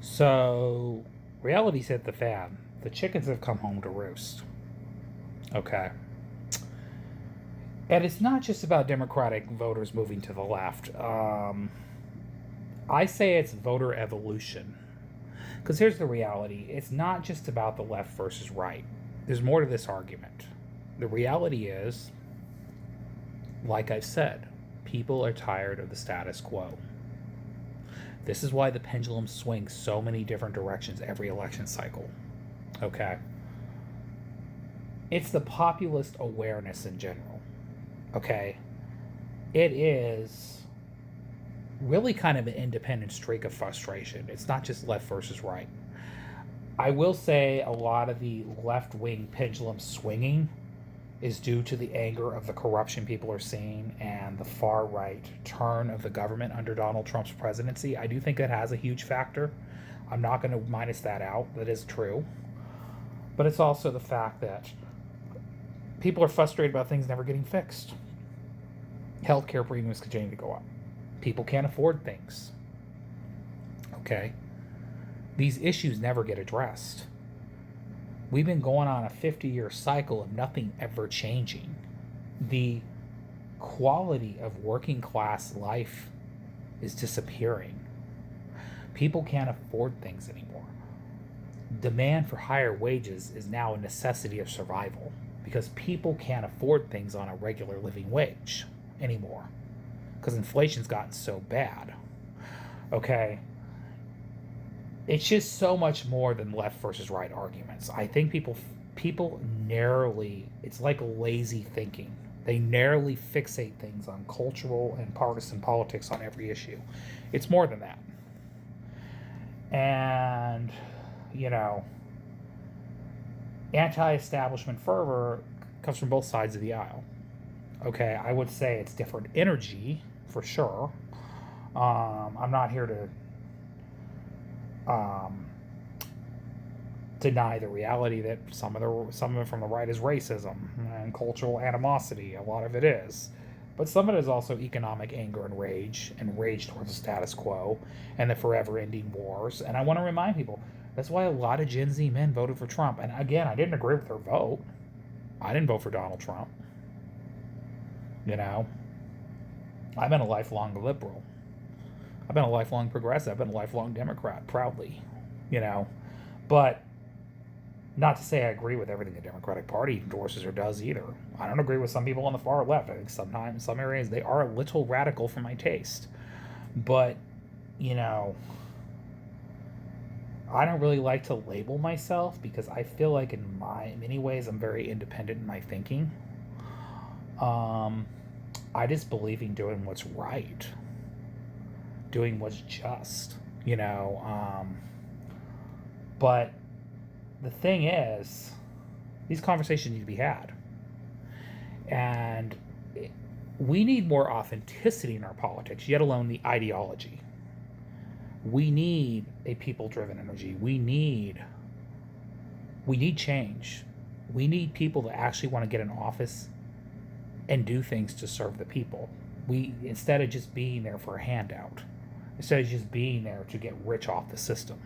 So, reality's hit the fan. The chickens have come home to roost. Okay. And it's not just about Democratic voters moving to the left. I say it's voter evolution. Because here's the reality, it's not just about the left versus right. There's more to this argument. The reality is, like I said, people are tired of the status quo. This is why the pendulum swings so many different directions every election cycle. Okay? It's the populist awareness in general. Okay? It is really kind of an independent streak of frustration. It's not just left versus right. I will say a lot of the left wing pendulum swinging is due to the anger of the corruption people are seeing and the far right turn of the government under Donald Trump's presidency. I do think that has a huge factor. I'm not going to minus that out. That is true. But it's also the fact that people are frustrated about things never getting fixed. Healthcare premiums continue to go up. People can't afford things. Okay? These issues never get addressed. We've been going on a 50-year cycle of nothing ever changing. The quality of working class life is disappearing. People can't afford things anymore. Demand for higher wages is now a necessity of survival because people can't afford things on a regular living wage anymore because inflation's gotten so bad. Okay? It's just so much more than left versus right arguments. I think people narrowly, it's like lazy thinking. They narrowly fixate things on cultural and partisan politics on every issue. It's more than that. And, you know, anti-establishment fervor comes from both sides of the aisle. Okay, I would say it's different energy for sure. I'm not here to deny the reality that some of it from the right is racism and cultural animosity. A lot of it is, but some of it is also economic anger and rage towards the status quo and the forever-ending wars. And I want to remind people that's why a lot of Gen Z men voted for Trump. And again, I didn't agree with their vote. I didn't vote for Donald Trump. You know, I've been a lifelong liberal. I've been a lifelong progressive. I've been a lifelong Democrat, proudly. You know, but not to say I agree with everything the Democratic Party endorses or does either. I don't agree with some people on the far left. I think sometimes, in some areas, they are a little radical for my taste. But, you know, I don't really like to label myself because I feel like in many ways I'm very independent in my thinking. Um, I just believe in doing what's right, doing what's just, you know. But the thing is, these conversations need to be had. And we need more authenticity in our politics, yet alone the ideology. We need a people-driven energy. We need change. We need people that actually want to get in office and do things to serve the people. We instead of just being there for a handout, instead of just being there to get rich off the system,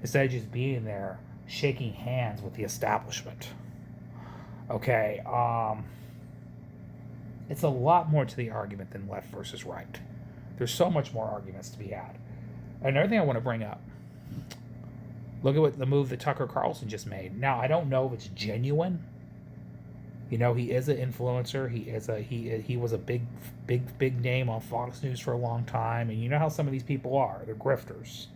instead of just being there shaking hands with the establishment. Okay, it's a lot more to the argument than left versus right. There's so much more arguments to be had. Another thing I want to bring up. Look at what the move that Tucker Carlson just made. Now I don't know if it's genuine. You know, he is an influencer. He was a big name on Fox News for a long time, and you know how some of these people are. They're grifters.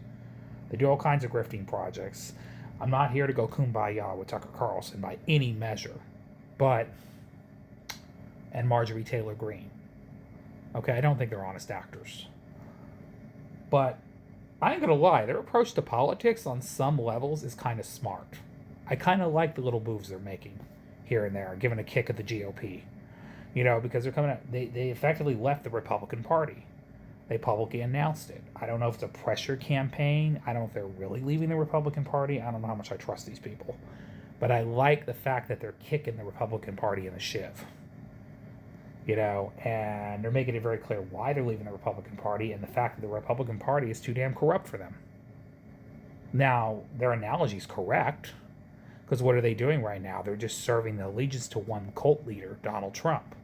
They do all kinds of grifting projects. I'm not here to go kumbaya with Tucker Carlson by any measure, but and Marjorie Taylor Greene. Okay, I don't think they're honest actors, but I ain't gonna lie. Their approach to politics on some levels is kind of smart. I kind of like the little moves they're making here and there, giving a kick at the GOP. You know, because they're coming out. They effectively left the Republican Party. They publicly announced it. I don't know if it's a pressure campaign. I don't know if they're really leaving the Republican Party. I don't know how much I trust these people. But I like the fact that they're kicking the Republican Party in the shiv. You know, and they're making it very clear why they're leaving the Republican Party and the fact that the Republican Party is too damn corrupt for them. Now, their analogy is correct, because what are they doing right now? They're just serving the allegiance to one cult leader, Donald Trump.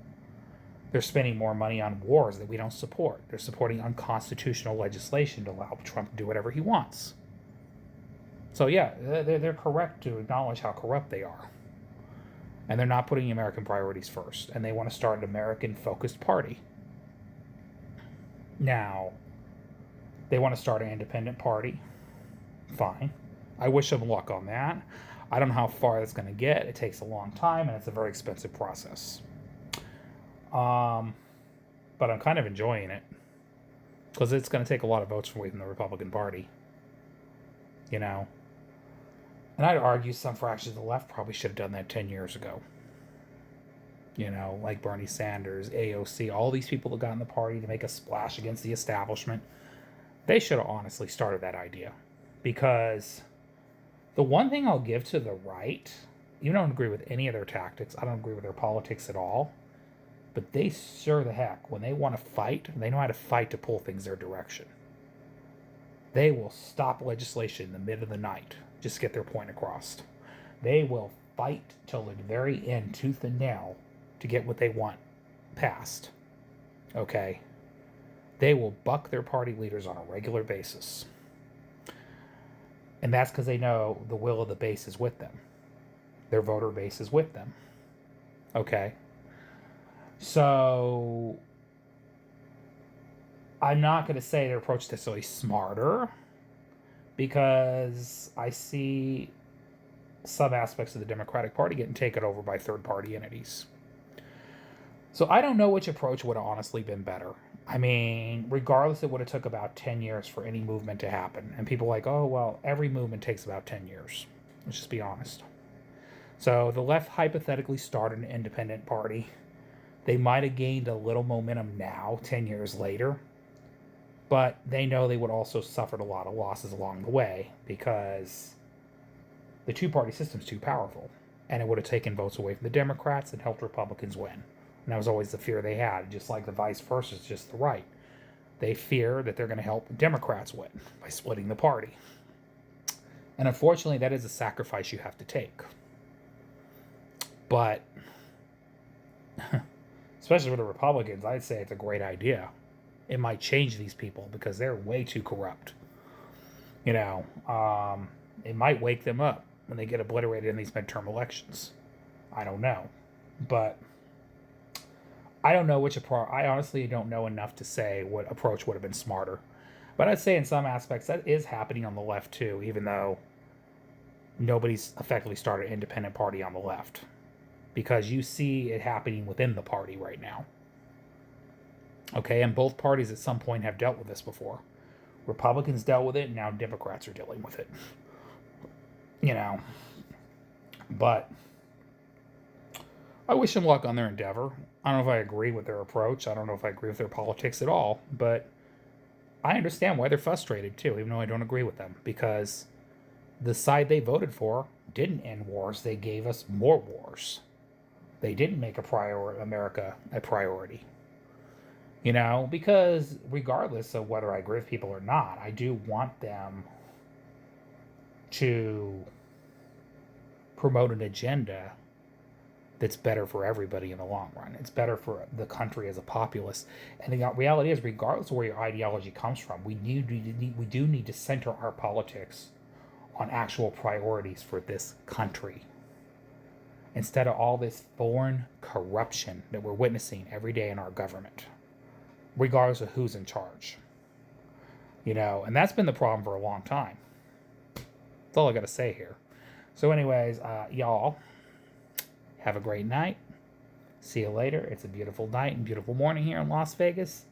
They're spending more money on wars that we don't support. They're supporting unconstitutional legislation to allow Trump to do whatever he wants. So yeah, they're correct to acknowledge how corrupt they are. And they're not putting American priorities first. And they want to start an American-focused party. Now, they want to start an independent party. Fine. I wish them luck on that. I don't know how far that's going to get. It takes a long time, and it's a very expensive process. But I'm kind of enjoying it, because it's going to take a lot of votes away from the Republican Party. You know? And I'd argue some fractions of the left probably should have done that 10 years ago. You know, like Bernie Sanders, AOC, all these people that got in the party to make a splash against the establishment. They should have honestly started that idea. Because the one thing I'll give to the right, you don't agree with any of their tactics, I don't agree with their politics at all, but they sure the heck, when they want to fight, they know how to fight to pull things their direction. They will stop legislation in the mid of the night, just get their point across. They will fight till the very end, tooth and nail, to get what they want passed. Okay? They will buck their party leaders on a regular basis. And that's because they know the will of the base is with them. Their voter base is with them. Okay? So, I'm not going to say their approach is necessarily smarter, because I see some aspects of the Democratic Party getting taken over by third-party entities. So I don't know which approach would have honestly been better. I mean, regardless, it would have took about 10 years for any movement to happen. And people are like, oh, well, every movement takes about 10 years. Let's just be honest. So the left hypothetically started an independent party. They might have gained a little momentum now, 10 years later. But they know they would also suffered a lot of losses along the way, because the two-party system's too powerful. And it would have taken votes away from the Democrats and helped Republicans win. And that was always the fear they had, just like the vice versa is just the right. They fear that they're going to help Democrats win by splitting the party. And unfortunately, that is a sacrifice you have to take. But, especially for the Republicans, I'd say it's a great idea. It might change these people because they're way too corrupt. You know, it might wake them up when they get obliterated in these midterm elections. I don't know. But I don't know which approach. I honestly don't know enough to say what approach would have been smarter. But I'd say in some aspects that is happening on the left too, even though nobody's effectively started an independent party on the left. Because you see it happening within the party right now. Okay, and both parties at some point have dealt with this before. Republicans dealt with it, and now Democrats are dealing with it. You know. But I wish them luck on their endeavor. I don't know if I agree with their approach. I don't know if I agree with their politics at all. But I understand why they're frustrated, too, even though I don't agree with them. Because the side they voted for didn't end wars. They gave us more wars. They didn't make America a priority. You know, because regardless of whether I agree with people or not, I do want them to promote an agenda that's better for everybody in the long run. It's better for the country as a populace. And the reality is, regardless of where your ideology comes from, we do need to center our politics on actual priorities for this country. Instead of all this foreign corruption that we're witnessing every day in our government. Regardless of who's in charge. You know, and that's been the problem for a long time. That's all I got to say here. So anyways, y'all, have a great night. See you later. It's a beautiful night and beautiful morning here in Las Vegas.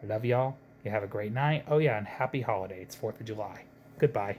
I love y'all. You have a great night. Oh yeah, and happy holidays, 4th of July. Goodbye.